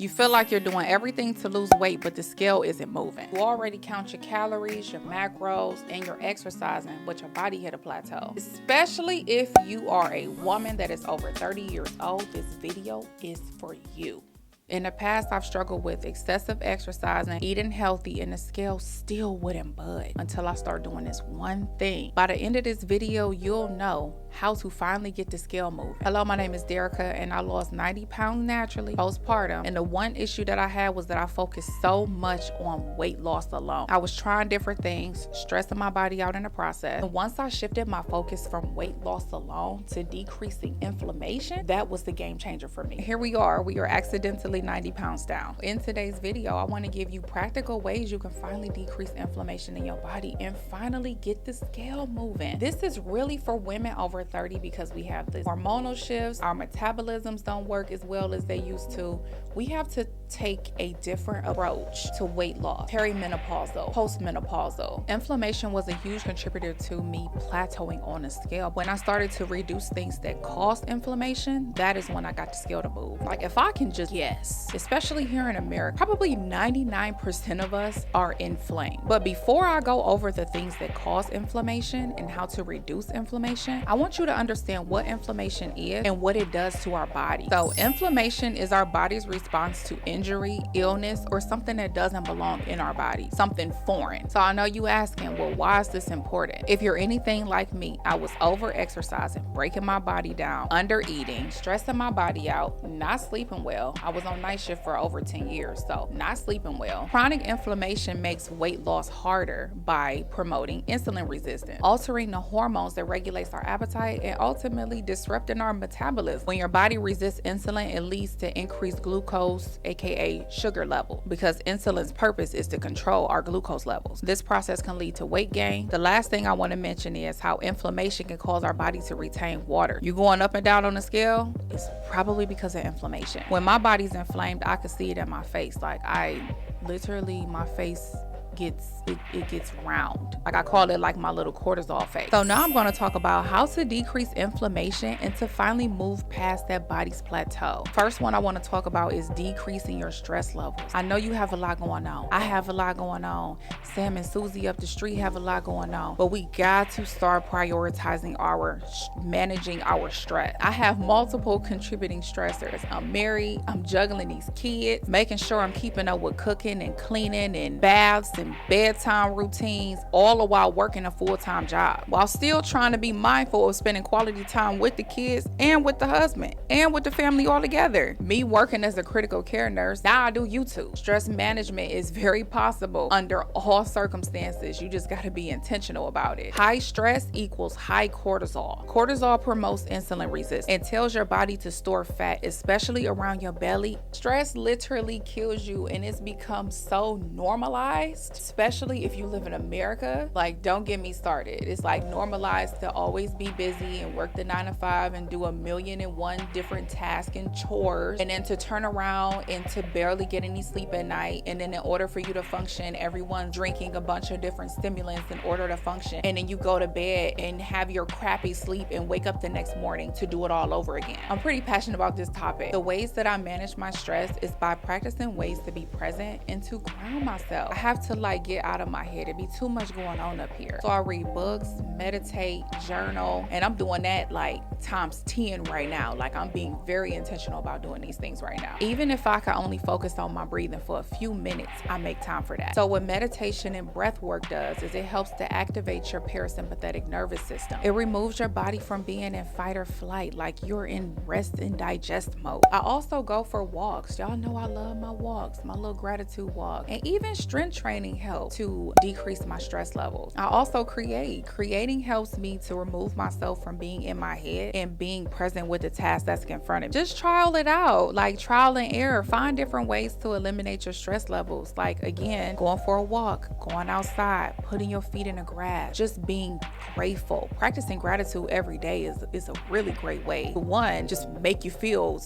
You feel like you're doing everything to lose weight, but the scale isn't moving. You already count your calories, your macros, and you're exercising, but your body hit a plateau. Especially if you are a woman that is over 30 years old, this video is for you. In the past, I've struggled with excessive exercising, eating healthy, and the scale still wouldn't budge until I start doing this one thing. By the end of this video, you'll know how to finally get the scale moving. Hello, my name is Derica, and I lost 90 pounds naturally postpartum. And the one issue that I had was that I focused so much on weight loss alone. I was trying different things, stressing my body out in the process. And once I shifted my focus from weight loss alone to decreasing inflammation, that was the game changer for me. Here we are accidentally 90 pounds down. In today's video, I want to give you practical ways you can finally decrease inflammation in your body and finally get the scale moving. This is really for women over 30 because we have the hormonal shifts, our metabolisms don't work as well as they used to. We have to take a different approach to weight loss, perimenopausal, postmenopausal. Inflammation was a huge contributor to me plateauing on the scale. When I started to reduce things that cause inflammation, that is when I got the scale to move. Like if I can just guess, especially here in America, probably 99% of us are inflamed. But before I go over the things that cause inflammation and how to reduce inflammation, I want you to understand what inflammation is and what it does to our body. So inflammation is our body's response to injury, illness, or something that doesn't belong in our body, something foreign. So I know you asking, well, why is this important? If you're anything like me, I was over exercising, breaking my body down, under eating, stressing my body out, not sleeping well. I was on night shift for over 10 years, so not sleeping well. Chronic inflammation makes weight loss harder by promoting insulin resistance, altering the hormones that regulates our appetite, and ultimately disrupting our metabolism. When your body resists insulin, it leads to increased glucose, aka sugar level, because insulin's purpose is to control our glucose levels. This process can lead to weight gain. The last thing I want to mention is how inflammation can cause our body to retain water. You going up and down on the scale? It's probably because of inflammation. When my body's inflamed, I can see it in my face. Like my face gets round. Like I call it like my little cortisol face. So now I'm going to talk about how to decrease inflammation and to finally move past that body's plateau. First one I want to talk about is decreasing your stress levels. I know you have a lot going on. I have a lot going on. Sam and Susie up the street have a lot going on. But we got to start prioritizing managing our stress. I have multiple contributing stressors. I'm married. I'm juggling these kids, making sure I'm keeping up with cooking and cleaning and baths and bedtime routines, all the while working a full-time job, while still trying to be mindful of spending quality time with the kids and with the husband and with the family all together. Me working as a critical care nurse, now I do YouTube. Stress management is very possible under all circumstances. You just got to be intentional about it. High stress equals high cortisol. Cortisol promotes insulin resistance and tells your body to store fat, especially around your belly. Stress literally kills you, and it's become so normalized, especially if you live in America. Like, don't get me started. It's like normalized to always be busy and work the 9 to 5 and do 1,000,001 different tasks and chores, and then to turn around and to barely get any sleep at night. And then in order for you to function, everyone's drinking a bunch of different stimulants in order to function. And then you go to bed and have your crappy sleep and wake up the next morning to do it all over again. I'm pretty passionate about this topic. The ways that I manage my stress is by practicing ways to be present and to ground myself. I have to get out of my head. It'd be too much going on up here. So I read books, meditate, journal, and I'm doing that times 10 right now. I'm being very intentional about doing these things right now. Even if I can only focus on my breathing for a few minutes, I make time for that. So what meditation and breath work does is it helps to activate your parasympathetic nervous system. It removes your body from being in fight or flight, like you're in rest and digest mode. I also go for walks. Y'all know I love my walks, my little gratitude walk, and even strength training help to decrease my stress levels. I also creating helps me to remove myself from being in my head and being present with the task that's in front of me. Just trial it out, trial and error. Find different ways to eliminate your stress levels. Again, going for a walk, going outside, putting your feet in the grass, just being grateful. Practicing gratitude every day is a really great way to, one, just make you feel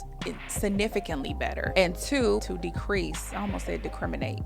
significantly better, and two, to decrease, I almost said discriminate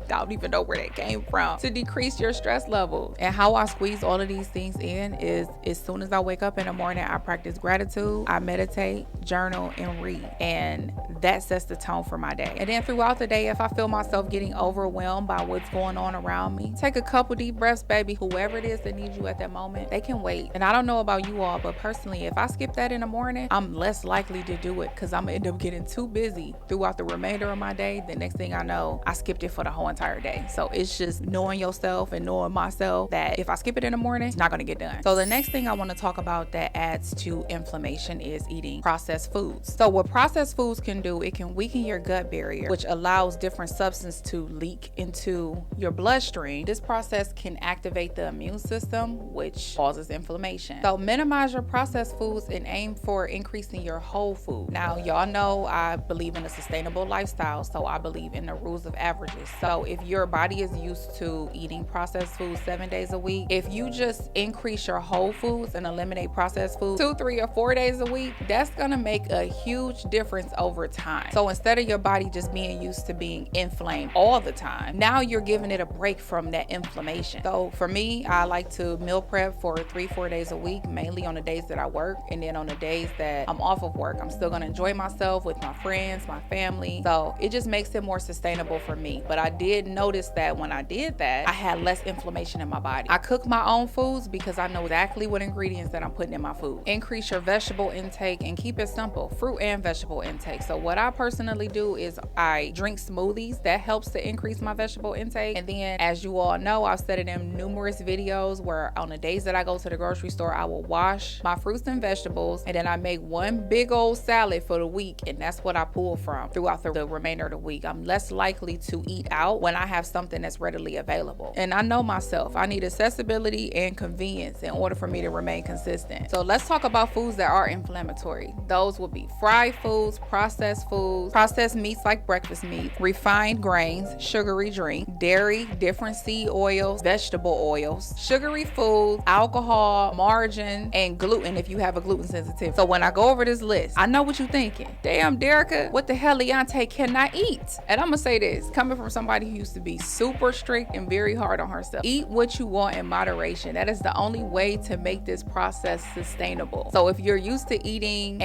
I don't even know where that came from. To decrease your stress level. And how I squeeze all of these things in is as soon as I wake up in the morning, I practice gratitude, I meditate, journal, and read. And that sets the tone for my day. And then throughout the day, if I feel myself getting overwhelmed by what's going on around me, take a couple deep breaths, baby. Whoever it is that needs you at that moment, they can wait. And I don't know about you all, but personally, if I skip that in the morning, I'm less likely to do it because I'm gonna end up getting too busy throughout the remainder of my day. The next thing I know, I skipped it for the whole entire day. So it's just knowing yourself and knowing myself that if I skip it in the morning, it's not gonna get done. So the next thing I want to talk about that adds to inflammation is eating processed foods. So what processed foods can do, it can weaken your gut barrier, which allows different substances to leak into your bloodstream. This process can activate the immune system, which causes inflammation. So minimize your processed foods and aim for increasing your whole food. Now, y'all know I believe in a sustainable lifestyle, so I believe in the rules of averages. So if your body is used to eating processed foods 7 days a week, if you just increase your whole foods and eliminate processed foods 2, 3, or 4 days a week, that's gonna make a huge difference over time. So instead of your body just being used to being inflamed all the time, now you're giving it a break from that inflammation. So for me, I like to meal prep for 3, 4 days a week, mainly on the days that I work, and then on the days that I'm off of work, I'm still gonna enjoy myself with my friends, my family. So it just makes it more sustainable for me. But I did notice that when I did that, I had less inflammation in my body. I cook my own foods because I know exactly what ingredients that I'm putting in my food. Increase your vegetable intake and keep it simple, fruit and vegetable intake. So what I personally do is I drink smoothies. That helps to increase my vegetable intake. And then, as you all know, I've said it in numerous videos where on the days that I go to the grocery store, I will wash my fruits and vegetables, and then I make one big old salad for the week, and that's what I pull from throughout the remainder of the week. I'm less likely to eat out when I have something that's readily available. And I know myself, I need accessibility and convenience in order for me to remain consistent. So let's talk about foods that are inflammatory. Those would be fried foods, processed meats like breakfast meat, refined grains, sugary drink, dairy, different seed oils, vegetable oils, sugary foods, alcohol, margarine, and gluten if you have a gluten sensitivity. So when I go over this list, I know what you're thinking. Damn, Derica, what the hell, Leontay, can I eat? And I'm gonna say this, coming from somebody who used to be super strict and very hard on herself. Eat what you want in moderation. That is the only way to make this process sustainable. So if you're used to eating,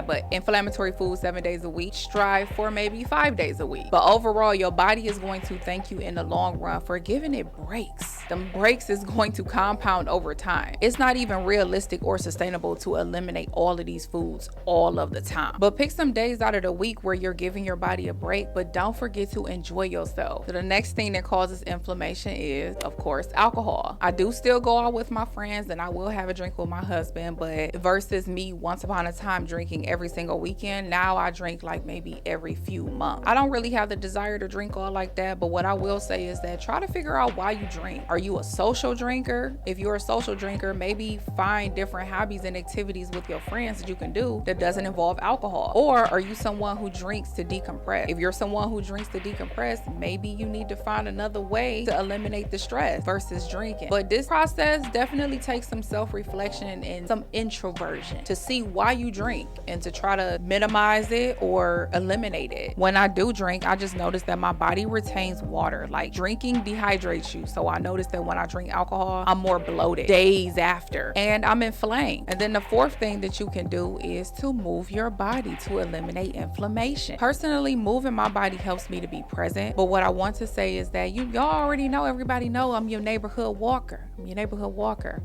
but inflammatory foods 7 days a week, strive for maybe 5 days a week. But overall, your body is going to thank you in the long run for giving it breaks. Them breaks is going to compound over time. It's not even realistic or sustainable to eliminate all of these foods all of the time. But pick some days out of the week where you're giving your body a break, but don't forget to enjoy yourself. So the next thing that causes inflammation is, of course, alcohol. I do still go out with my friends and I will have a drink with my husband, but versus me once upon a time drinking every single weekend, now I drink like maybe every few months. I don't really have the desire to drink all like that, but what I will say is that try to figure out why you drink. Are you a social drinker? If you're a social drinker, maybe find different hobbies and activities with your friends that you can do that doesn't involve alcohol. Or are you someone who drinks to decompress? If you're someone who drinks to decompress, maybe you need to find another way to eliminate the stress versus drinking. But this process definitely takes some self-reflection and some introversion to see why you drink and to try to minimize it or eliminate it. When I do drink, I just notice that my body retains water. Like drinking dehydrates you. So I notice that when I drink alcohol, I'm more bloated days after and I'm inflamed. And then the fourth thing that you can do is to move your body to eliminate inflammation. Personally, moving my body helps me to be present. But what I want to say is that y'all already know, everybody know I'm your neighborhood walker.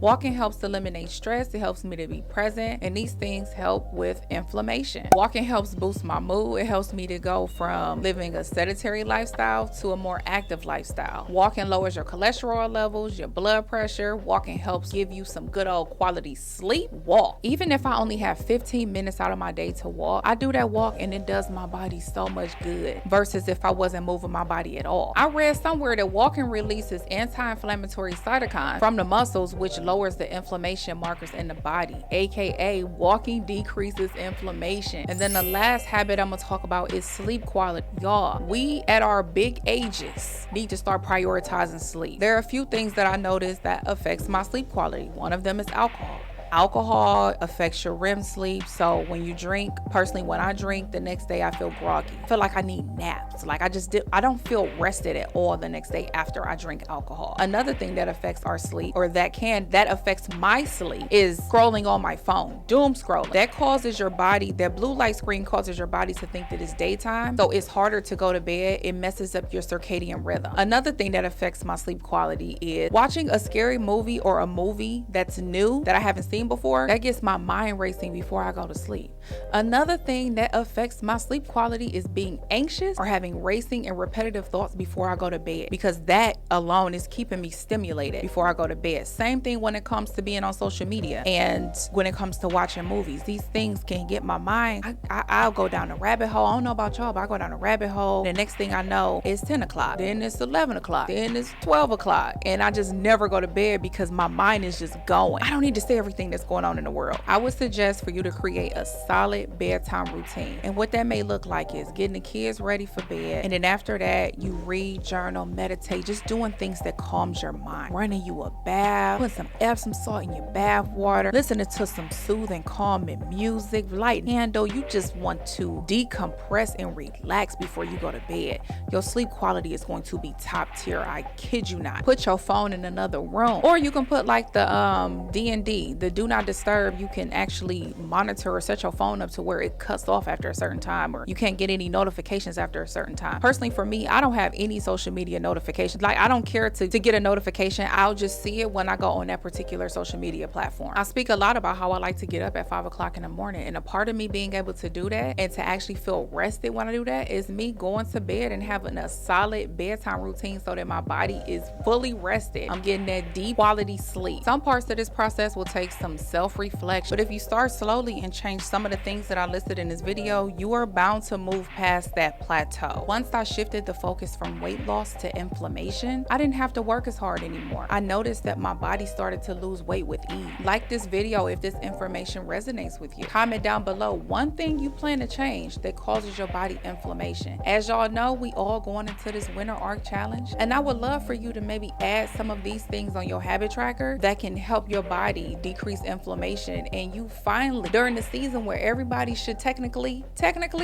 Walking helps eliminate stress. It helps me to be present. And these things help with inflammation. Walking helps boost my mood. It helps me to go from living a sedentary lifestyle to a more active lifestyle. Walking lowers your cholesterol levels, your blood pressure. Walking helps give you some good old quality sleep. Walk. Even if I only have 15 minutes out of my day to walk, I do that walk and it does my body so much good versus if I wasn't moving my body at all. I read somewhere that walking releases anti-inflammatory cytokines from the muscles, which lowers the inflammation markers in the body, aka walking decreases inflammation. And then the last habit I'm gonna talk about is sleep quality. Y'all, we at our big ages need to start prioritizing sleep. There are a few things that I noticed that affects my sleep quality. One of them is alcohol. Alcohol affects your REM sleep. So when you drink, personally, when I drink, the next day I feel groggy. I feel like I need naps. Like I don't feel rested at all the next day after I drink alcohol. Another thing that affects our sleep, or that affects my sleep, is scrolling on my phone. Doom scrolling. That blue light screen causes your body to think that it's daytime. So it's harder to go to bed. It messes up your circadian rhythm. Another thing that affects my sleep quality is watching a scary movie or a movie that's new that I haven't seen before. That gets my mind racing before I go to sleep. Another thing that affects my sleep quality is being anxious or having racing and repetitive thoughts before I go to bed, because that alone is keeping me stimulated before I go to bed. Same thing when it comes to being on social media and when it comes to watching movies. These things can get my mind. I'll go down a rabbit hole. I don't know about y'all, but I go down a rabbit hole. The next thing I know, it's 10 o'clock. Then it's 11 o'clock. Then it's 12 o'clock. And I just never go to bed because my mind is just going. I don't need to say everything that's going on in the world. I would suggest for you to create a solid bedtime routine. And what that may look like is getting the kids ready for bed. And then after that, you read, journal, meditate, just doing things that calms your mind. Running you a bath, put some Epsom salt in your bath water, listening to some soothing, calming music, light candle. You just want to decompress and relax before you go to bed. Your sleep quality is going to be top tier. I kid you not. Put your phone in another room, or you can put like the D&D, the do not disturb. You can actually monitor or set your phone up to where it cuts off after a certain time, or you can't get any notifications after a certain time. Personally, for me, I don't have any social media notifications. Like, I don't care to get a notification. I'll just see it when I go on that particular social media platform. I speak a lot about how I like to get up at 5 o'clock in the morning, and a part of me being able to do that and to actually feel rested when I do that is me going to bed and having a solid bedtime routine so that my body is fully rested. I'm getting that deep quality sleep. Some parts of this process will take some self-reflection, but if you start slowly and change some of the things that I listed in this video, you are bound to move past that plateau. Once I shifted the focus from weight loss to inflammation, I didn't have to work as hard anymore. I noticed that my body started to lose weight with ease. Like this video if this information resonates with you. Comment down below one thing you plan to change that causes your body inflammation. As y'all know, we all going into this winter arc challenge, and I would love for you to maybe add some of these things on your habit tracker that can help your body decrease inflammation, and you finally, during the season where everybody should technically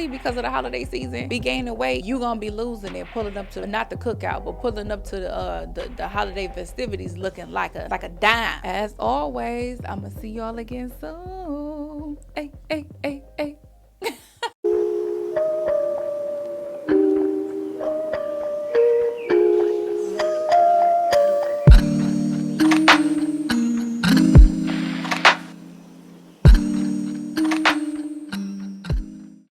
because of the holiday season, be gaining weight, you gonna be losing it, pulling up to not the cookout, but pulling up to the holiday festivities looking like a dime. As always, I'ma see y'all again soon. Hey.